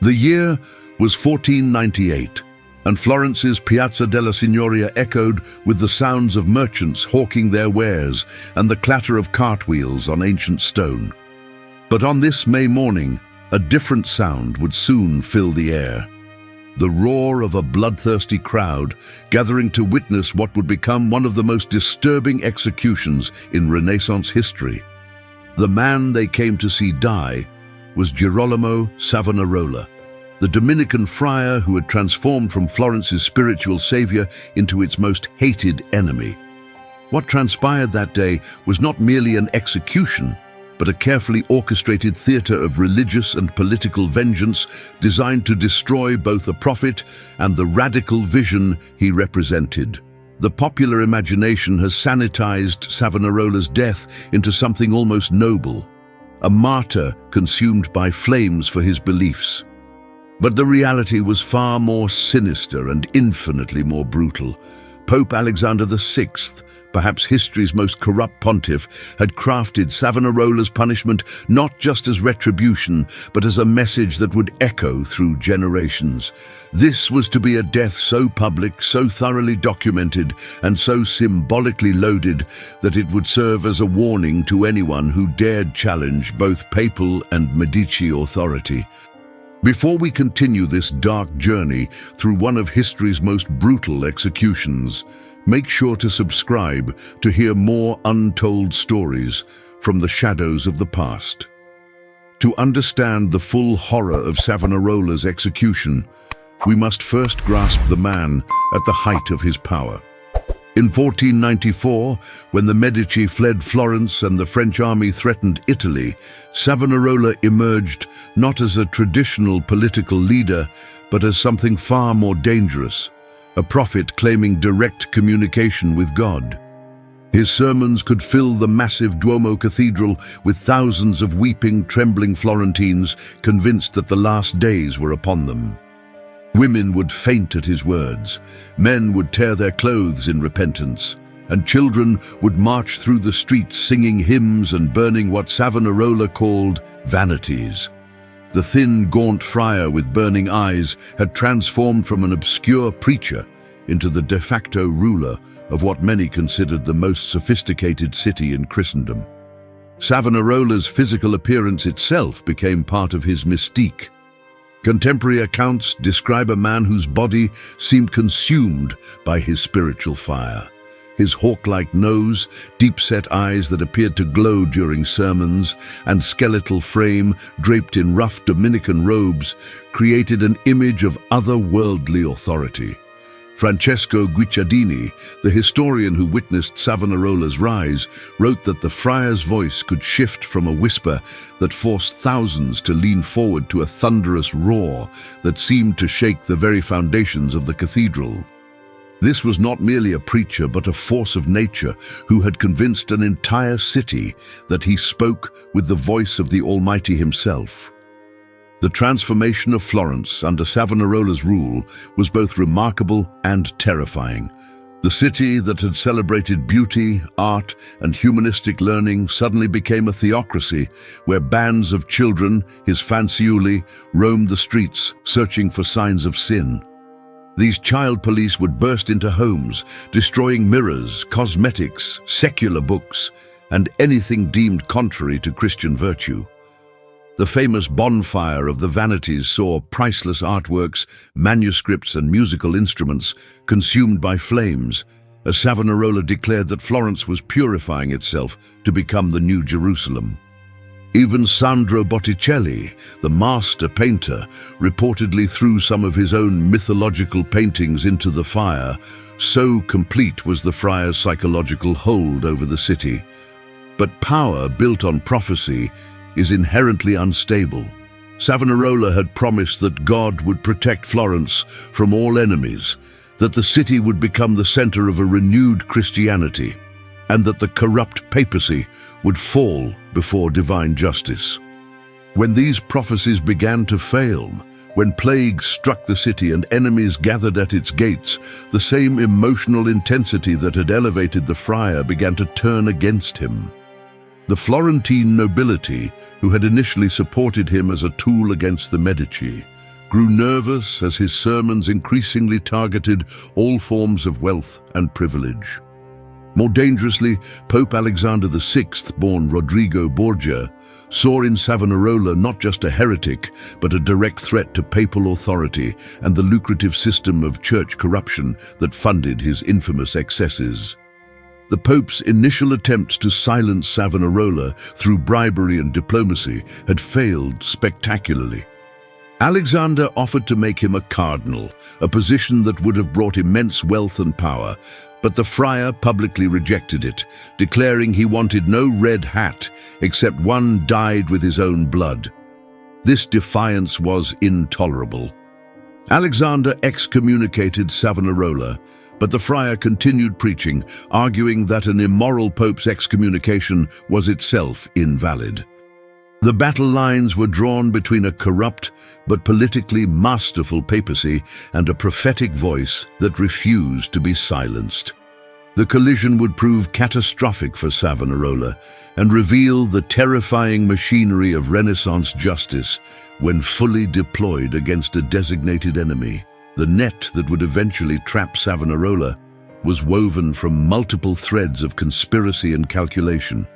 The year was 1498, and Florence's Piazza della Signoria echoed with the sounds of merchants hawking their wares and the clatter of cartwheels on ancient stone. But on this May morning, a different sound would soon fill the air. The roar of a bloodthirsty crowd gathering to witness what would become one of the most disturbing executions in Renaissance history. The man they came to see die was Girolamo Savonarola, the Dominican friar who had transformed from Florence's spiritual savior into its most hated enemy. What transpired that day was not merely an execution, but a carefully orchestrated theater of religious and political vengeance designed to destroy both the prophet and the radical vision he represented. The popular imagination has sanitized Savonarola's death into something almost noble, a martyr consumed by flames for his beliefs. But the reality was far more sinister and infinitely more brutal. Pope Alexander VI, perhaps history's most corrupt pontiff, had crafted Savonarola's punishment not just as retribution, but as a message that would echo through generations. This was to be a death so public, so thoroughly documented, and so symbolically loaded that it would serve as a warning to anyone who dared challenge both papal and Medici authority. Before we continue this dark journey through one of history's most brutal executions, make sure to subscribe to hear more untold stories from the shadows of the past. To understand the full horror of Savonarola's execution, we must first grasp the man at the height of his power. In 1494, when the Medici fled Florence and the French army threatened Italy, Savonarola emerged not as a traditional political leader, but as something far more dangerous, a prophet claiming direct communication with God. His sermons could fill the massive Duomo Cathedral with thousands of weeping, trembling Florentines convinced that the last days were upon them. Women would faint at his words, men would tear their clothes in repentance, and children would march through the streets singing hymns and burning what Savonarola called vanities. The thin, gaunt friar with burning eyes had transformed from an obscure preacher into the de facto ruler of what many considered the most sophisticated city in Christendom. Savonarola's physical appearance itself became part of his mystique. Contemporary accounts describe a man whose body seemed consumed by his spiritual fire. His hawk-like nose, deep-set eyes that appeared to glow during sermons, and skeletal frame draped in rough Dominican robes created an image of otherworldly authority. Francesco Guicciardini, the historian who witnessed Savonarola's rise, wrote that the friar's voice could shift from a whisper that forced thousands to lean forward to a thunderous roar that seemed to shake the very foundations of the cathedral. This was not merely a preacher, but a force of nature who had convinced an entire city that he spoke with the voice of the Almighty himself. The transformation of Florence under Savonarola's rule was both remarkable and terrifying. The city that had celebrated beauty, art, and humanistic learning suddenly became a theocracy where bands of children, his fanciulli, roamed the streets searching for signs of sin. These child police would burst into homes, destroying mirrors, cosmetics, secular books, and anything deemed contrary to Christian virtue. The famous bonfire of the vanities saw priceless artworks, manuscripts, and musical instruments consumed by flames, as Savonarola declared that Florence was purifying itself to become the New Jerusalem. Even Sandro Botticelli, the master painter, reportedly threw some of his own mythological paintings into the fire, so complete was the friar's psychological hold over the city. But power built on prophecy is inherently unstable. Savonarola had promised that God would protect Florence from all enemies, that the city would become the center of a renewed Christianity, and that the corrupt papacy would fall before divine justice. When these prophecies began to fail, when plague struck the city and enemies gathered at its gates, the same emotional intensity that had elevated the friar began to turn against him. The Florentine nobility, who had initially supported him as a tool against the Medici, grew nervous as his sermons increasingly targeted all forms of wealth and privilege. More dangerously, Pope Alexander VI, born Rodrigo Borgia, saw in Savonarola not just a heretic, but a direct threat to papal authority and the lucrative system of church corruption that funded his infamous excesses. The Pope's initial attempts to silence Savonarola through bribery and diplomacy had failed spectacularly. Alexander offered to make him a cardinal, a position that would have brought immense wealth and power, but the friar publicly rejected it, declaring he wanted no red hat except one dyed with his own blood. This defiance was intolerable. Alexander excommunicated Savonarola, but the friar continued preaching, arguing that an immoral pope's excommunication was itself invalid. The battle lines were drawn between a corrupt but politically masterful papacy and a prophetic voice that refused to be silenced. The collision would prove catastrophic for Savonarola and reveal the terrifying machinery of Renaissance justice when fully deployed against a designated enemy. The net that would eventually trap Savonarola was woven from multiple threads of conspiracy and calculation.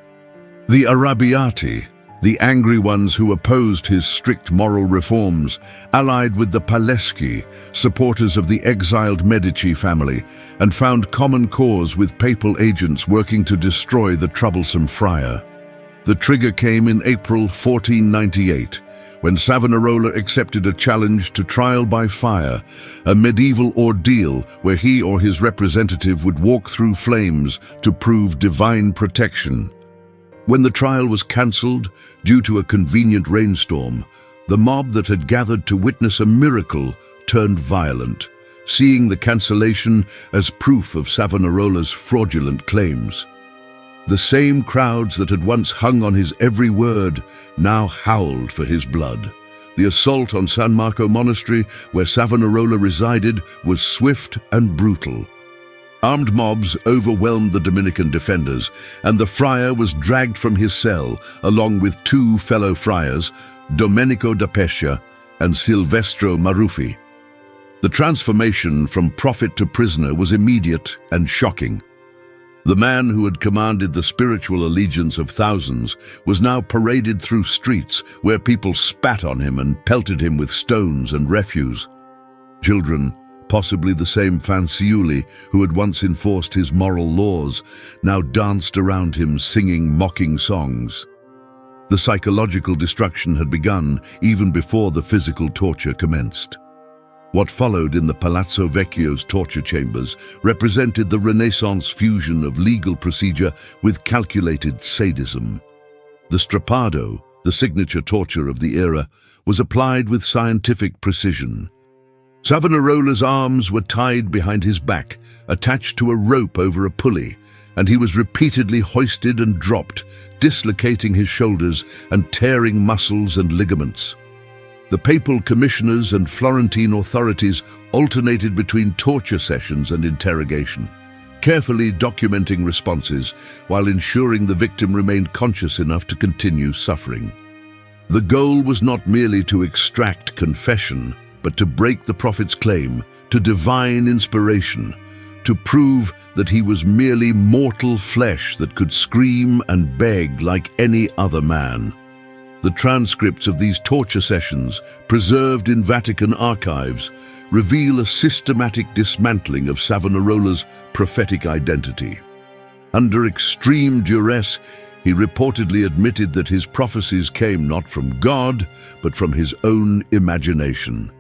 The Arrabbiati, the angry ones who opposed his strict moral reforms, allied with the Paleschi, supporters of the exiled Medici family, and found common cause with papal agents working to destroy the troublesome friar. The trigger came in April 1498, when Savonarola accepted a challenge to trial by fire, a medieval ordeal where he or his representative would walk through flames to prove divine protection. When the trial was cancelled due to a convenient rainstorm, the mob that had gathered to witness a miracle turned violent, seeing the cancellation as proof of Savonarola's fraudulent claims. The same crowds that had once hung on his every word now howled for his blood. The assault on San Marco Monastery, where Savonarola resided, was swift and brutal. Armed mobs overwhelmed the Dominican defenders, and the friar was dragged from his cell along with two fellow friars, Domenico da Pescia and Silvestro Maruffi. The transformation from prophet to prisoner was immediate and shocking. The man who had commanded the spiritual allegiance of thousands was now paraded through streets where people spat on him and pelted him with stones and refuse. Children, possibly the same fanciulli who had once enforced his moral laws, now danced around him singing mocking songs. The psychological destruction had begun even before the physical torture commenced. What followed in the Palazzo Vecchio's torture chambers represented the Renaissance fusion of legal procedure with calculated sadism. The strappado, the signature torture of the era, was applied with scientific precision. Savonarola's arms were tied behind his back, attached to a rope over a pulley, and he was repeatedly hoisted and dropped, dislocating his shoulders and tearing muscles and ligaments. The papal commissioners and Florentine authorities alternated between torture sessions and interrogation, carefully documenting responses while ensuring the victim remained conscious enough to continue suffering. The goal was not merely to extract confession, but to break the prophet's claim to divine inspiration, to prove that he was merely mortal flesh that could scream and beg like any other man. The transcripts of these torture sessions, preserved in Vatican archives, reveal a systematic dismantling of Savonarola's prophetic identity. Under extreme duress, he reportedly admitted that his prophecies came not from God, but from his own imagination,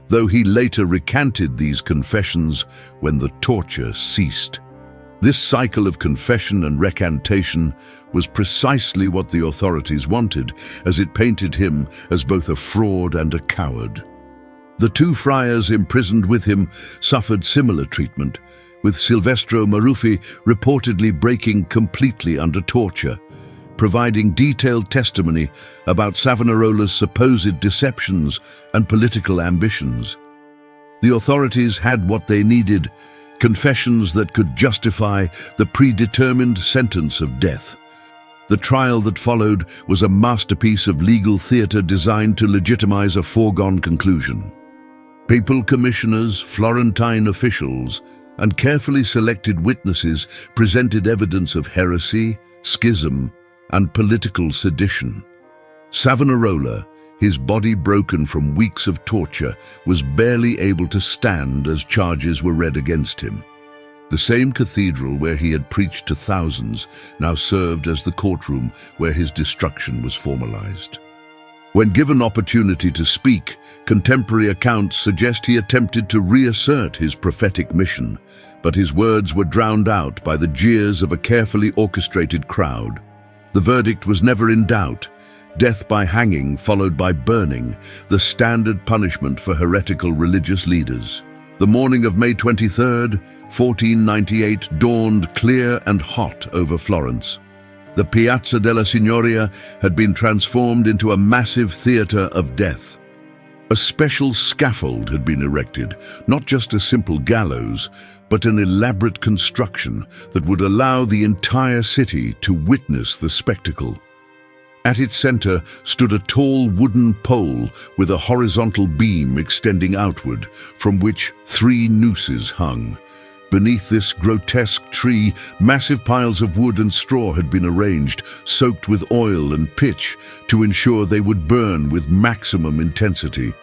though he later recanted these confessions when the torture ceased. This cycle of confession and recantation was precisely what the authorities wanted, as it painted him as both a fraud and a coward. The two friars imprisoned with him suffered similar treatment, with Silvestro Maruffi reportedly breaking completely under torture, providing detailed testimony about Savonarola's supposed deceptions and political ambitions. The authorities had what they needed: confessions that could justify the predetermined sentence of death. The trial that followed was a masterpiece of legal theater designed to legitimize a foregone conclusion. Papal commissioners, Florentine officials, and carefully selected witnesses presented evidence of heresy, schism, and political sedition. Savonarola, his body broken from weeks of torture, was barely able to stand as charges were read against him. The same cathedral where he had preached to thousands now served as the courtroom where his destruction was formalized. When given opportunity to speak, contemporary accounts suggest he attempted to reassert his prophetic mission, but his words were drowned out by the jeers of a carefully orchestrated crowd. The verdict was never in doubt: death by hanging followed by burning, the standard punishment for heretical religious leaders. The morning of May 23rd, 1498 dawned clear and hot over Florence. The Piazza della Signoria had been transformed into a massive theater of death. A special scaffold had been erected, not just a simple gallows, but an elaborate construction that would allow the entire city to witness the spectacle. At its center stood a tall wooden pole with a horizontal beam extending outward, from which 3 nooses hung. Beneath this grotesque tree, massive piles of wood and straw had been arranged, soaked with oil and pitch, to ensure they would burn with maximum intensity.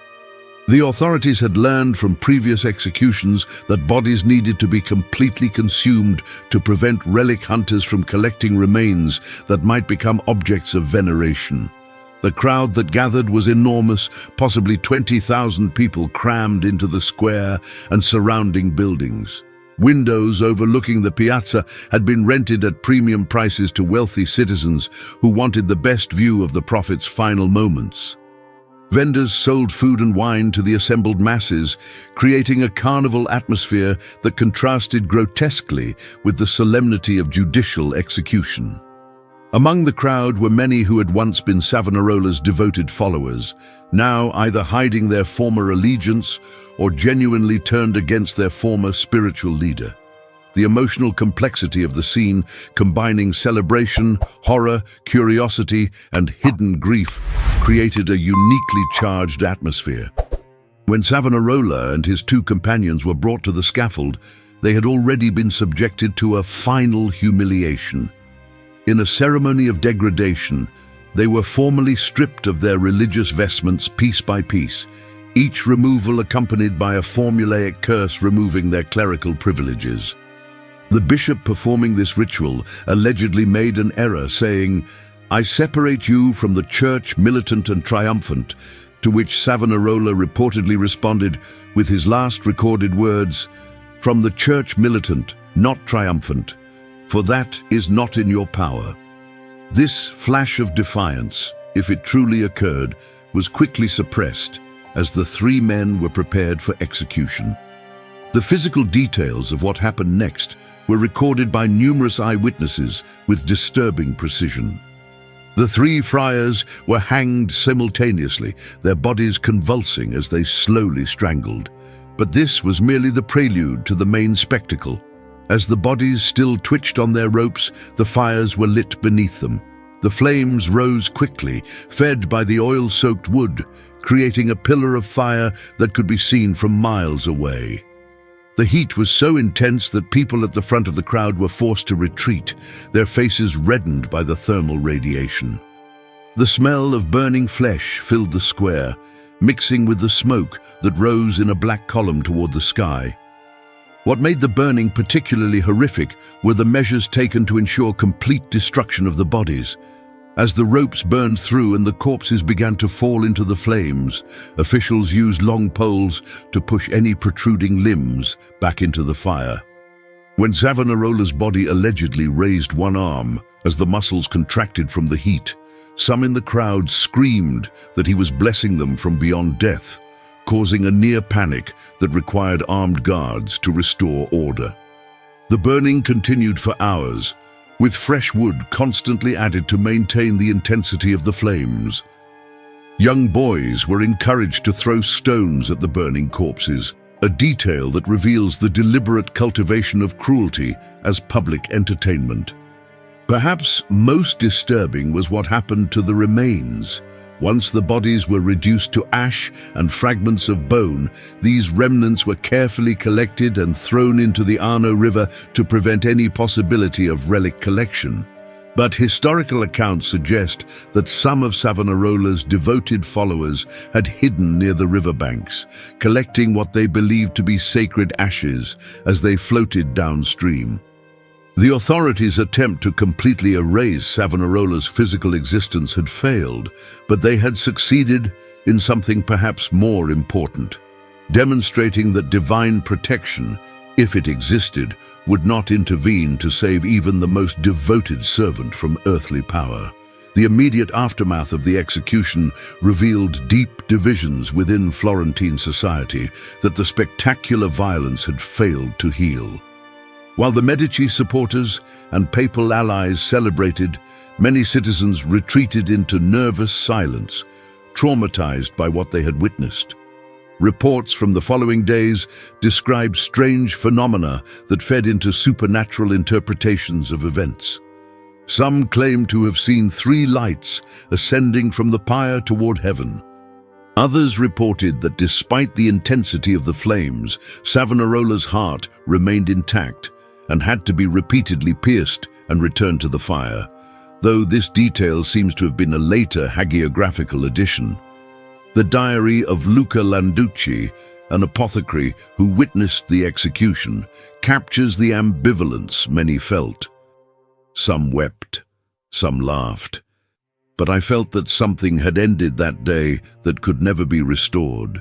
The authorities had learned from previous executions that bodies needed to be completely consumed to prevent relic hunters from collecting remains that might become objects of veneration. The crowd that gathered was enormous, possibly 20,000 people crammed into the square and surrounding buildings. Windows overlooking the piazza had been rented at premium prices to wealthy citizens who wanted the best view of the prophet's final moments. Vendors sold food and wine to the assembled masses, creating a carnival atmosphere that contrasted grotesquely with the solemnity of judicial execution. Among the crowd were many who had once been Savonarola's devoted followers, now either hiding their former allegiance or genuinely turned against their former spiritual leader. The emotional complexity of the scene, combining celebration, horror, curiosity, and hidden grief, created a uniquely charged atmosphere. When Savonarola and his 2 companions were brought to the scaffold, they had already been subjected to a final humiliation. In a ceremony of degradation, they were formally stripped of their religious vestments piece by piece, each removal accompanied by a formulaic curse removing their clerical privileges. The bishop performing this ritual allegedly made an error, saying, "I separate you from the church militant and triumphant," to which Savonarola reportedly responded with his last recorded words, "From the church militant, not triumphant, for that is not in your power." This flash of defiance, if it truly occurred, was quickly suppressed as the 3 men were prepared for execution. The physical details of what happened next were recorded by numerous eyewitnesses with disturbing precision. The 3 friars were hanged simultaneously, their bodies convulsing as they slowly strangled. But this was merely the prelude to the main spectacle. As the bodies still twitched on their ropes, the fires were lit beneath them. The flames rose quickly, fed by the oil-soaked wood, creating a pillar of fire that could be seen from miles away. The heat was so intense that people at the front of the crowd were forced to retreat, their faces reddened by the thermal radiation. The smell of burning flesh filled the square, mixing with the smoke that rose in a black column toward the sky. What made the burning particularly horrific were the measures taken to ensure complete destruction of the bodies. As the ropes burned through and the corpses began to fall into the flames, officials used long poles to push any protruding limbs back into the fire. When Savonarola's body allegedly raised one arm as the muscles contracted from the heat, some in the crowd screamed that he was blessing them from beyond death, causing a near panic that required armed guards to restore order. The burning continued for hours, with fresh wood constantly added to maintain the intensity of the flames. Young boys were encouraged to throw stones at the burning corpses, a detail that reveals the deliberate cultivation of cruelty as public entertainment. Perhaps most disturbing was what happened to the remains, Once the bodies were reduced to ash and fragments of bone, these remnants were carefully collected and thrown into the Arno River to prevent any possibility of relic collection. But historical accounts suggest that some of Savonarola's devoted followers had hidden near the riverbanks, collecting what they believed to be sacred ashes as they floated downstream. The authorities' attempt to completely erase Savonarola's physical existence had failed, but they had succeeded in something perhaps more important, demonstrating that divine protection, if it existed, would not intervene to save even the most devoted servant from earthly power. The immediate aftermath of the execution revealed deep divisions within Florentine society that the spectacular violence had failed to heal. While the Medici supporters and papal allies celebrated, many citizens retreated into nervous silence, traumatized by what they had witnessed. Reports from the following days described strange phenomena that fed into supernatural interpretations of events. Some claimed to have seen 3 lights ascending from the pyre toward heaven. Others reported that despite the intensity of the flames, Savonarola's heart remained intact and had to be repeatedly pierced and returned to the fire, though this detail seems to have been a later hagiographical addition. The diary of Luca Landucci, an apothecary who witnessed the execution, captures the ambivalence many felt. Some wept, some laughed, but I felt that something had ended that day that could never be restored.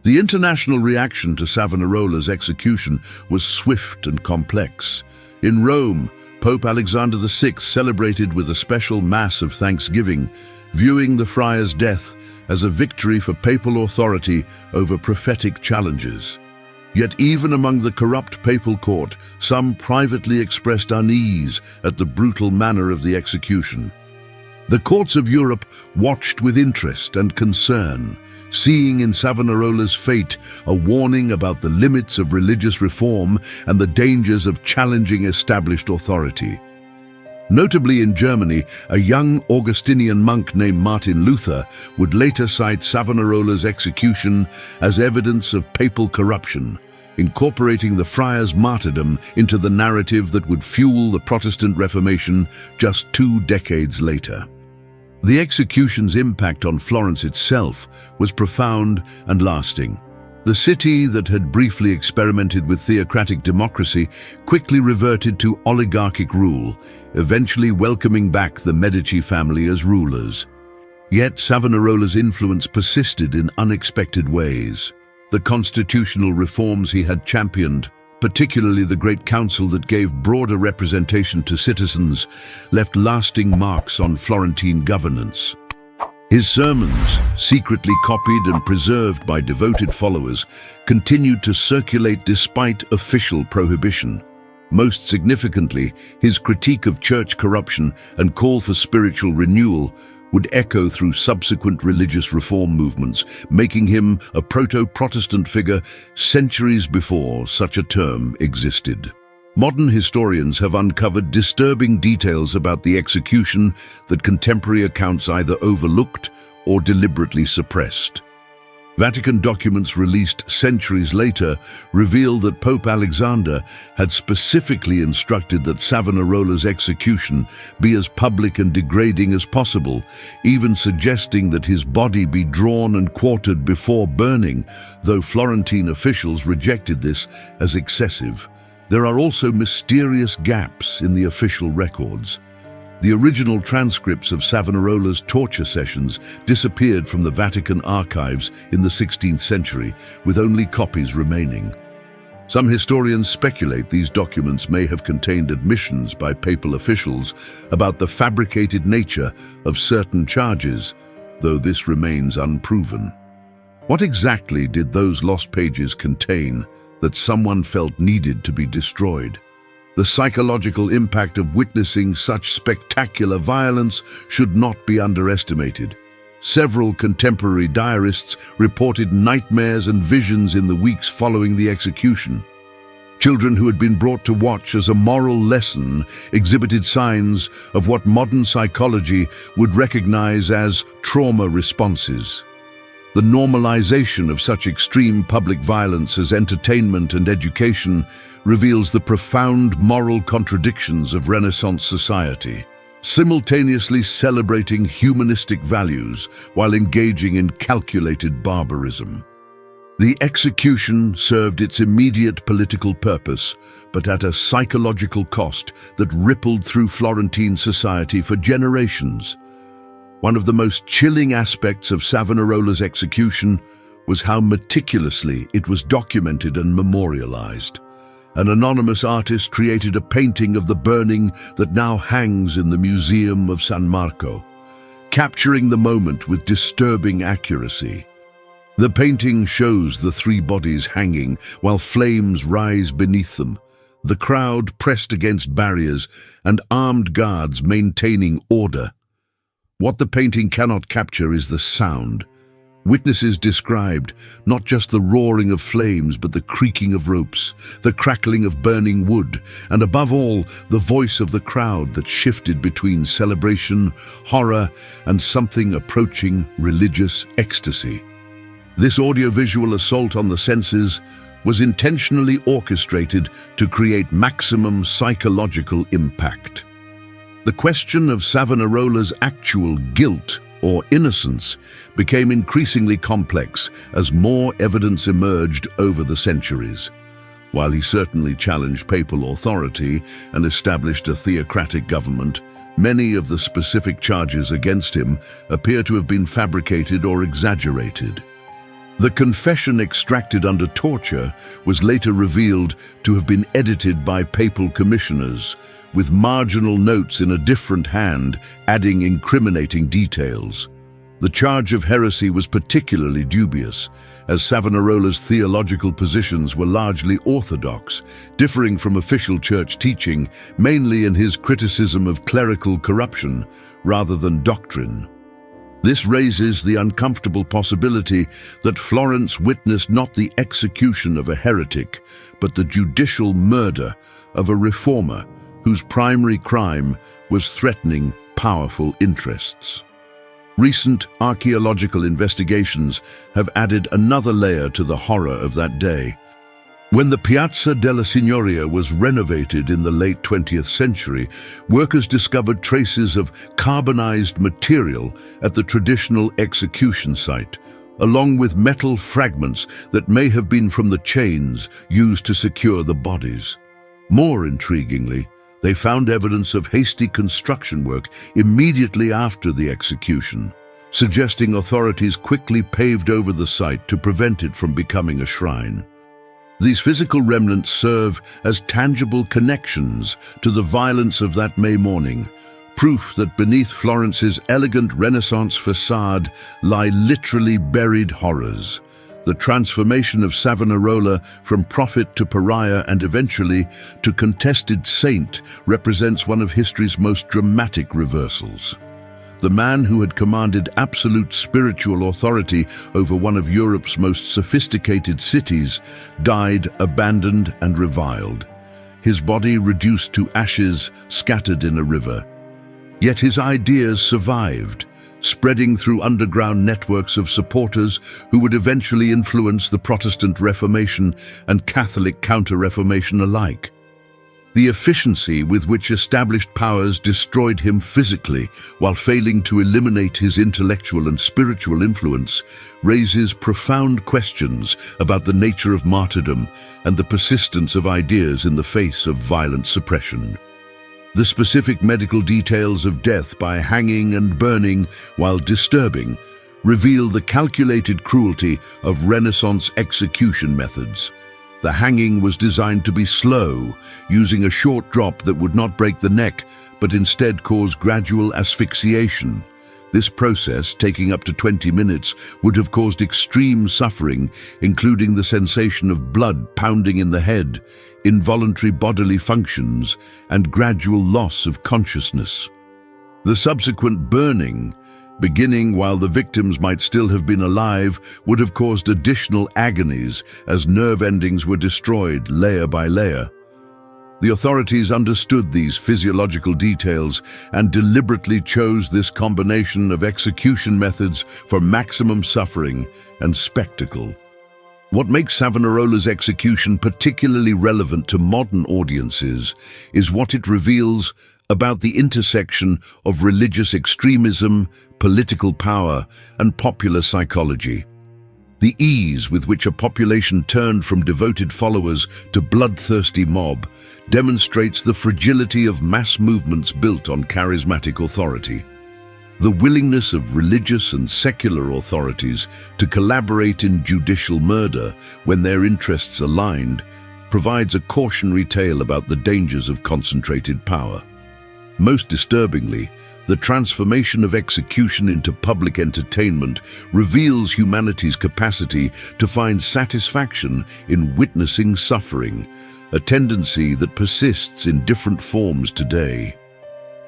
The international reaction to Savonarola's execution was swift and complex. In Rome, Pope Alexander VI celebrated with a special Mass of Thanksgiving, viewing the friar's death as a victory for papal authority over prophetic challenges. Yet even among the corrupt papal court, some privately expressed unease at the brutal manner of the execution. The courts of Europe watched with interest and concern, seeing in Savonarola's fate a warning about the limits of religious reform and the dangers of challenging established authority. Notably in Germany, a young Augustinian monk named Martin Luther would later cite Savonarola's execution as evidence of papal corruption, incorporating the friar's martyrdom into the narrative that would fuel the Protestant Reformation just 2 decades later. The execution's impact on Florence itself was profound and lasting. The city that had briefly experimented with theocratic democracy quickly reverted to oligarchic rule, eventually welcoming back the Medici family as rulers. Yet Savonarola's influence persisted in unexpected ways. The constitutional reforms he had championed, particularly the Great Council that gave broader representation to citizens, left lasting marks on Florentine governance. His sermons, secretly copied and preserved by devoted followers, continued to circulate despite official prohibition. Most significantly, his critique of church corruption and call for spiritual renewal would echo through subsequent religious reform movements, making him a proto-Protestant figure centuries before such a term existed. Modern historians have uncovered disturbing details about the execution that contemporary accounts either overlooked or deliberately suppressed. Vatican documents released centuries later reveal that Pope Alexander had specifically instructed that Savonarola's execution be as public and degrading as possible, even suggesting that his body be drawn and quartered before burning, though Florentine officials rejected this as excessive. There are also mysterious gaps in the official records. The original transcripts of Savonarola's torture sessions disappeared from the Vatican archives in the 16th century, with only copies remaining. Some historians speculate these documents may have contained admissions by papal officials about the fabricated nature of certain charges, though this remains unproven. What exactly did those lost pages contain that someone felt needed to be destroyed? The psychological impact of witnessing such spectacular violence should not be underestimated. Several contemporary diarists reported nightmares and visions in the weeks following the execution. Children who had been brought to watch as a moral lesson exhibited signs of what modern psychology would recognize as trauma responses. The normalization of such extreme public violence as entertainment and education reveals the profound moral contradictions of Renaissance society, simultaneously celebrating humanistic values while engaging in calculated barbarism. The execution served its immediate political purpose, but at a psychological cost that rippled through Florentine society for generations. One of the most chilling aspects of Savonarola's execution was how meticulously it was documented and memorialized. An anonymous artist created a painting of the burning that now hangs in the Museum of San Marco, capturing the moment with disturbing accuracy. The painting shows the three bodies hanging while flames rise beneath them, the crowd pressed against barriers and armed guards maintaining order. What the painting cannot capture is the sound. Witnesses described not just the roaring of flames, but the creaking of ropes, the crackling of burning wood, and above all, the voice of the crowd that shifted between celebration, horror, and something approaching religious ecstasy. This audiovisual assault on the senses was intentionally orchestrated to create maximum psychological impact. The question of Savonarola's actual guilt or innocence became increasingly complex as more evidence emerged over the centuries. While he certainly challenged papal authority and established a theocratic government, many of the specific charges against him appear to have been fabricated or exaggerated. The confession extracted under torture was later revealed to have been edited by papal commissioners, with marginal notes in a different hand adding incriminating details. The charge of heresy was particularly dubious, as Savonarola's theological positions were largely orthodox, differing from official church teaching, mainly in his criticism of clerical corruption rather than doctrine. This raises the uncomfortable possibility that Florence witnessed not the execution of a heretic, but the judicial murder of a reformer whose primary crime was threatening powerful interests. Recent archaeological investigations have added another layer to the horror of that day. When the Piazza della Signoria was renovated in the late 20th century, workers discovered traces of carbonized material at the traditional execution site, along with metal fragments that may have been from the chains used to secure the bodies. More intriguingly, they found evidence of hasty construction work immediately after the execution, suggesting authorities quickly paved over the site to prevent it from becoming a shrine. These physical remnants serve as tangible connections to the violence of that May morning, proof that beneath Florence's elegant Renaissance facade lie literally buried horrors. The transformation of Savonarola from prophet to pariah and eventually to contested saint represents one of history's most dramatic reversals. The man who had commanded absolute spiritual authority over one of Europe's most sophisticated cities died abandoned and reviled, his body reduced to ashes scattered in a river. Yet his ideas survived, spreading through underground networks of supporters who would eventually influence the Protestant Reformation and Catholic Counter-Reformation alike. The efficiency with which established powers destroyed him physically while failing to eliminate his intellectual and spiritual influence raises profound questions about the nature of martyrdom and the persistence of ideas in the face of violent suppression. The specific medical details of death by hanging and burning, while disturbing, reveal the calculated cruelty of Renaissance execution methods. The hanging was designed to be slow, using a short drop that would not break the neck, but instead cause gradual asphyxiation. This process, taking up to 20 minutes, would have caused extreme suffering, including the sensation of blood pounding in the head, involuntary bodily functions, and gradual loss of consciousness. The subsequent burning, beginning while the victims might still have been alive, would have caused additional agonies as nerve endings were destroyed layer by layer. The authorities understood these physiological details and deliberately chose this combination of execution methods for maximum suffering and spectacle. What makes Savonarola's execution particularly relevant to modern audiences is what it reveals about the intersection of religious extremism, political power, and popular psychology. The ease with which a population turned from devoted followers to bloodthirsty mob demonstrates the fragility of mass movements built on charismatic authority. The willingness of religious and secular authorities to collaborate in judicial murder when their interests aligned provides a cautionary tale about the dangers of concentrated power. Most disturbingly, the transformation of execution into public entertainment reveals humanity's capacity to find satisfaction in witnessing suffering, a tendency that persists in different forms today.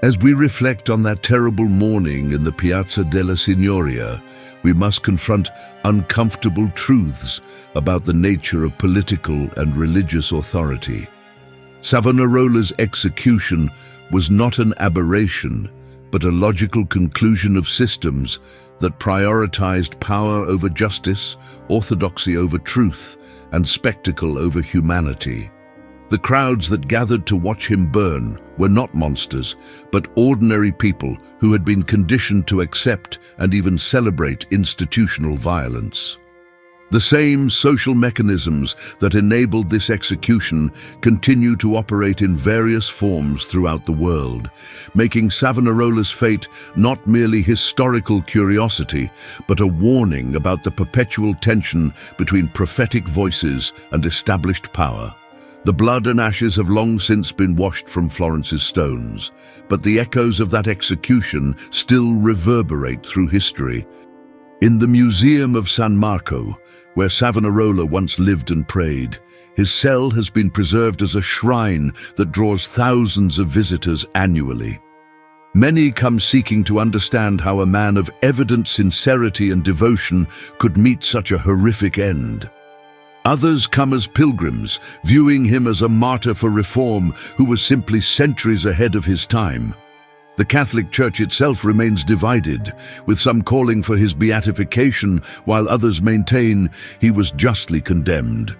As we reflect on that terrible morning in the Piazza della Signoria, we must confront uncomfortable truths about the nature of political and religious authority. Savonarola's execution was not an aberration, but a logical conclusion of systems that prioritized power over justice, orthodoxy over truth, and spectacle over humanity. The crowds that gathered to watch him burn were not monsters, but ordinary people who had been conditioned to accept and even celebrate institutional violence. The same social mechanisms that enabled this execution continue to operate in various forms throughout the world, making Savonarola's fate not merely historical curiosity, but a warning about the perpetual tension between prophetic voices and established power. The blood and ashes have long since been washed from Florence's stones, but the echoes of that execution still reverberate through history. In the Museum of San Marco, where Savonarola once lived and prayed, his cell has been preserved as a shrine that draws thousands of visitors annually. Many come seeking to understand how a man of evident sincerity and devotion could meet such a horrific end. Others come as pilgrims, viewing him as a martyr for reform who was simply centuries ahead of his time. The Catholic Church itself remains divided, with some calling for his beatification while others maintain he was justly condemned.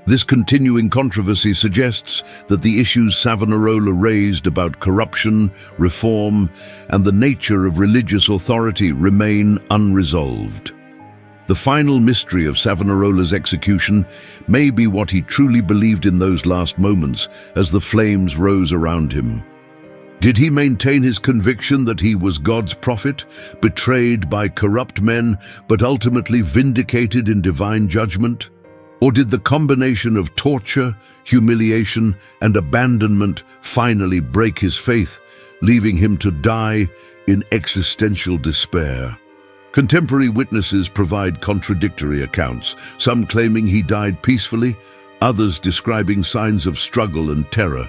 This continuing controversy suggests that the issues Savonarola raised about corruption, reform, and the nature of religious authority remain unresolved. The final mystery of Savonarola's execution may be what he truly believed in those last moments as the flames rose around him. Did he maintain his conviction that he was God's prophet, betrayed by corrupt men, but ultimately vindicated in divine judgment? Or did the combination of torture, humiliation, and abandonment finally break his faith, leaving him to die in existential despair? Contemporary witnesses provide contradictory accounts, some claiming he died peacefully, others describing signs of struggle and terror.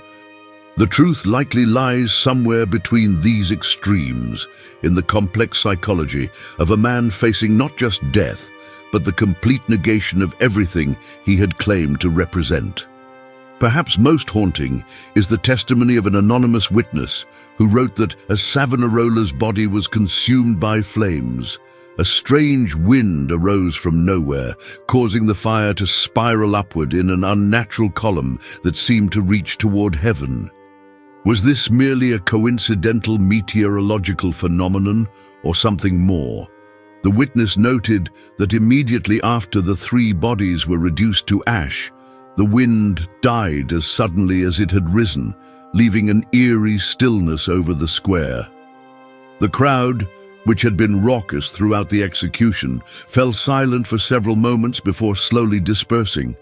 The truth likely lies somewhere between these extremes, in the complex psychology of a man facing not just death, but the complete negation of everything he had claimed to represent. Perhaps most haunting is the testimony of an anonymous witness who wrote that as Savonarola's body was consumed by flames, a strange wind arose from nowhere, causing the fire to spiral upward in an unnatural column that seemed to reach toward heaven. Was this merely a coincidental meteorological phenomenon or something more? The witness noted that immediately after the three bodies were reduced to ash, the wind died as suddenly as it had risen, leaving an eerie stillness over the square. The crowd, which had been raucous throughout the execution, fell silent for several moments before slowly dispersing.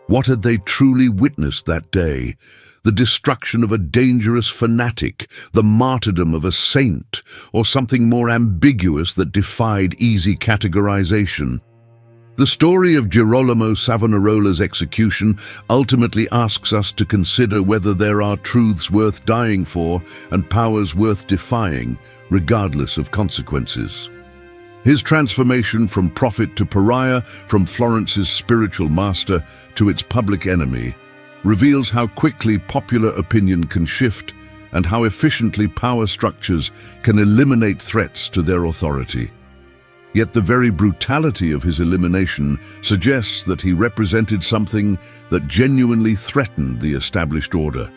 What had they truly witnessed that day? The destruction of a dangerous fanatic, the martyrdom of a saint, or something more ambiguous that defied easy categorization? The story of Girolamo Savonarola's execution ultimately asks us to consider whether there are truths worth dying for and powers worth defying, regardless of consequences. His transformation from prophet to pariah, from Florence's spiritual master to its public enemy, reveals how quickly popular opinion can shift and how efficiently power structures can eliminate threats to their authority. Yet the very brutality of his elimination suggests that he represented something that genuinely threatened the established order,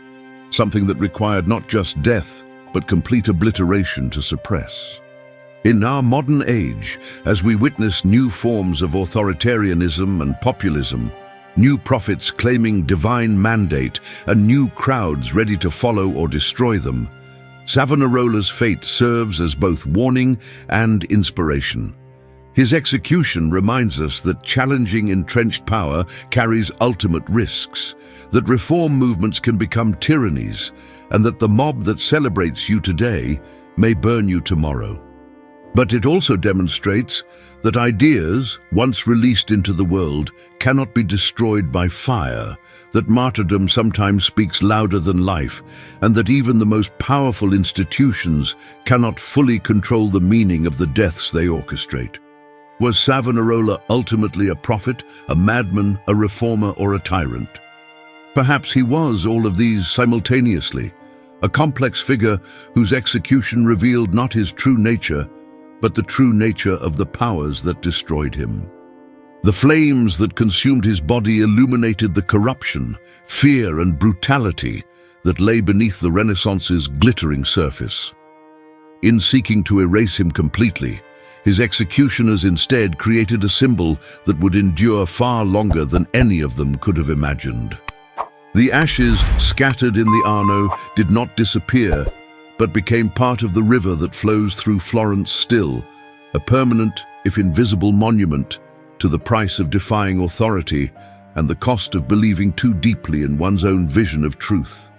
something that required not just death, but complete obliteration to suppress. In our modern age, as we witness new forms of authoritarianism and populism, new prophets claiming divine mandate and new crowds ready to follow or destroy them, Savonarola's fate serves as both warning and inspiration. His execution reminds us that challenging entrenched power carries ultimate risks, that reform movements can become tyrannies, and that the mob that celebrates you today may burn you tomorrow. But it also demonstrates that ideas, once released into the world, cannot be destroyed by fire, that martyrdom sometimes speaks louder than life, and that even the most powerful institutions cannot fully control the meaning of the deaths they orchestrate. Was Savonarola ultimately a prophet, a madman, a reformer, or a tyrant? Perhaps he was all of these simultaneously, a complex figure whose execution revealed not his true nature, but the true nature of the powers that destroyed him. The flames that consumed his body illuminated the corruption, fear, and brutality that lay beneath the Renaissance's glittering surface. In seeking to erase him completely, his executioners instead created a symbol that would endure far longer than any of them could have imagined. The ashes scattered in the Arno did not disappear, but became part of the river that flows through Florence still, a permanent, if invisible, monument to the price of defying authority and the cost of believing too deeply in one's own vision of truth.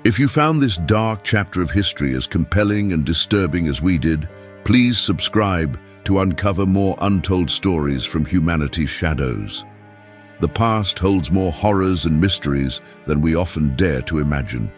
If you found this dark chapter of history as compelling and disturbing as we did, please subscribe to uncover more untold stories from humanity's shadows. The past holds more horrors and mysteries than we often dare to imagine.